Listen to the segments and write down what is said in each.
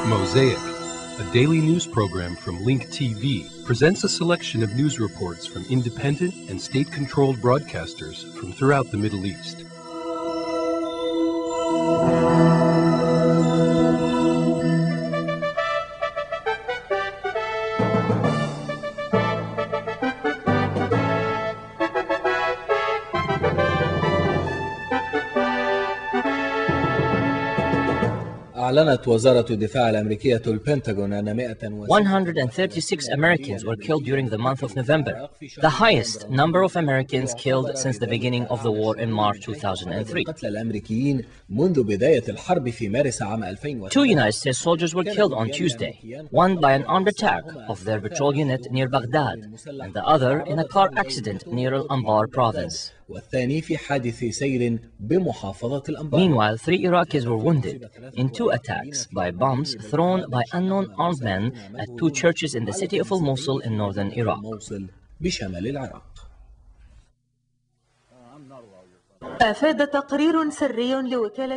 Mosaic, a daily news program from Link TV, presents a selection of news reports from independent and state-controlled broadcasters from throughout the Middle East. أعلنت وزارة الدفاع الأمريكية البنتاغون أن 136 Americans were killed during the month of November, the highest number of Americans killed since the beginning of the war in March 2003. قتل الأمريكيين منذ بداية الحرب في مارس عام 2000. 2 United States soldiers were killed on Tuesday, one by an armed attack of their patrol unit near Baghdad, and the other in a car accident near Al-Manar province. والثاني في حادث سير بمحافظة الأنبار. Meanwhile, 3 Iraqis were wounded in 2 attacks by bombs thrown by unknown armed men at 2 churches in the city of Al-Mosul in northern Iraq. بشمال العراق. A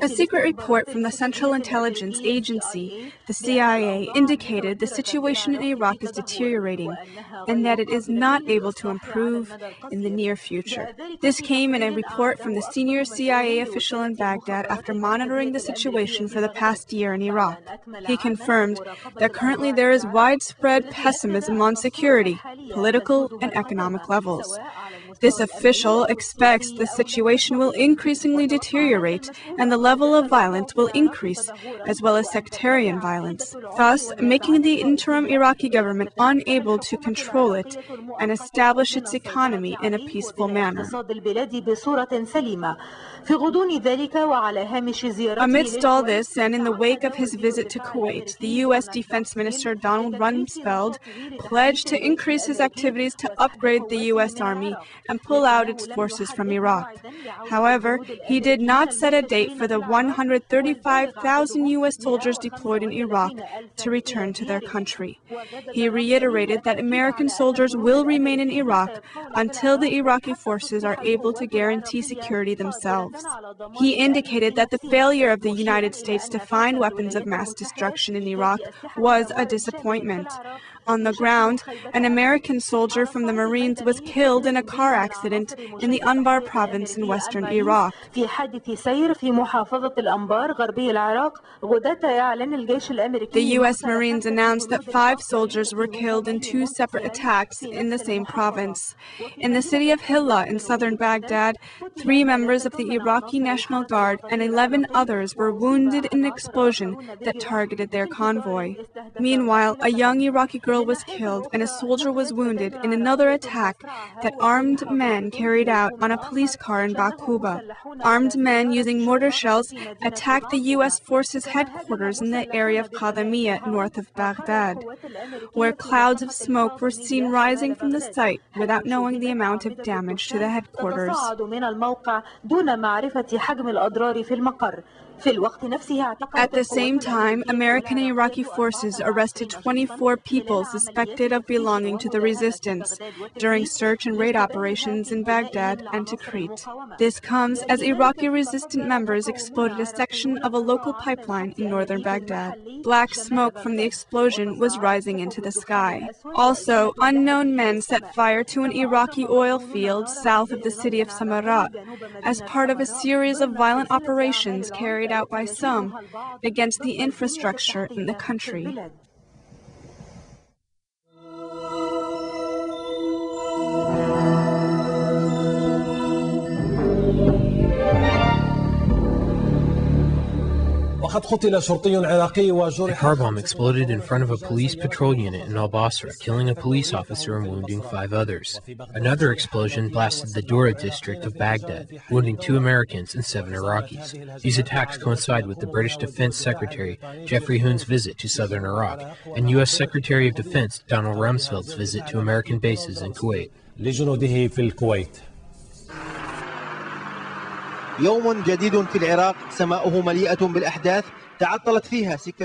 secret report from the Central Intelligence Agency, the CIA, indicated the situation in Iraq is deteriorating and that it is not able to improve in the near future. This came in a report from the senior CIA official in Baghdad after monitoring the situation for the past year in Iraq. He confirmed that currently there is widespread pessimism on security, political and economic levels. This official expects the situation will increasingly deteriorate and the level of violence will increase, as well as sectarian violence, thus making the interim Iraqi government unable to control it and establish its economy in a peaceful manner. Amidst all this, and in the wake of his visit to Kuwait, the U.S. Defense Minister Donald Rumsfeld pledged to increase his activities to upgrade the U.S. Army and pull out its forces from Iraq. However, he did not set a date for the 135,000 U.S. soldiers deployed in Iraq to return to their country. He reiterated that American soldiers will remain in Iraq until the Iraqi forces are able to guarantee security themselves. He indicated that the failure of the United States to find weapons of mass destruction in Iraq was a disappointment. On the ground, an American soldier from the Marines was killed in a car accident in the Anbar province in western Iraq. The U.S. Marines announced that 5 soldiers were killed in 2 separate attacks in the same province. In the city of Hilla in southern Baghdad, 3 members of the Iraqi National Guard and 11 others were wounded in an explosion that targeted their convoy. Meanwhile, a young Iraqi girl was killed and a soldier was wounded in another attack that armed men carried out on a police car in Baquba. Armed men using mortar shells attacked the U.S. forces headquarters in the area of Qadamiyya north of Baghdad, where clouds of smoke were seen rising from the site without knowing the amount of damage to the headquarters. At the same time, American and Iraqi forces arrested 24 people suspected of belonging to the resistance during search and raid operations in Baghdad and Tikrit. This comes as Iraqi resistant members exploded a section of a local pipeline in northern Baghdad. Black smoke from the explosion was rising into the sky. Also, unknown men set fire to an Iraqi oil field south of the city of Samarra as part of a series of violent operations carried out by some against the infrastructure in the country. A car bomb exploded in front of a police patrol unit in Al-Basra, killing a police officer and wounding 5 others. Another explosion blasted the Dura district of Baghdad, wounding 2 Americans and 7 Iraqis. These attacks coincide with the British Defense Secretary Geoffrey Huhn's visit to southern Iraq and U.S. Secretary of Defense Donald Rumsfeld's visit to American bases in Kuwait. يوم جديد في العراق، سماؤه مليئة بالأحداث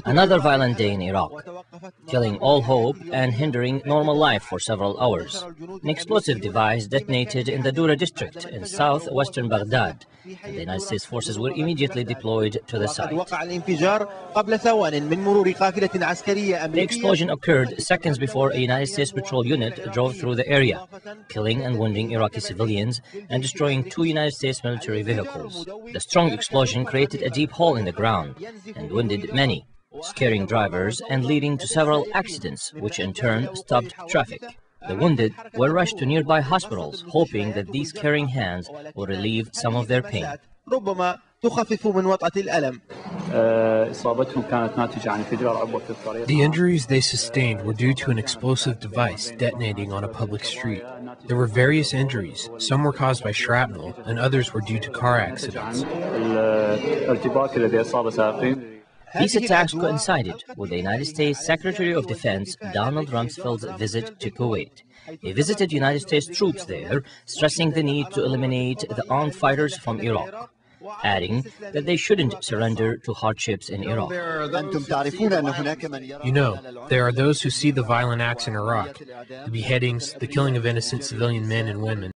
Another violent day in Iraq, killing all hope and hindering normal life for several hours. An explosive device detonated in the Dura district in southwestern Baghdad, and the United States forces were immediately deployed to the site. The explosion occurred seconds before a United States patrol unit drove through the area, killing and wounding Iraqi civilians and destroying 2 United States military vehicles. The strong explosion created a deep hole in the ground and wounded many, scaring drivers and leading to several accidents, which in turn stopped traffic. The wounded were rushed to nearby hospitals, hoping that these caring hands will relieve some of their pain. The injuries they sustained were due to an explosive device detonating on a public street. There were various injuries. Some were caused by shrapnel, and others were due to car accidents. These attacks coincided with the United States Secretary of Defense Donald Rumsfeld's visit to Kuwait. He visited United States troops there, stressing the need to eliminate the armed fighters from Iraq, adding that they shouldn't surrender to hardships in Iraq. You know, there are those who see the violent acts in Iraq, the beheadings, the killing of innocent civilian men and women,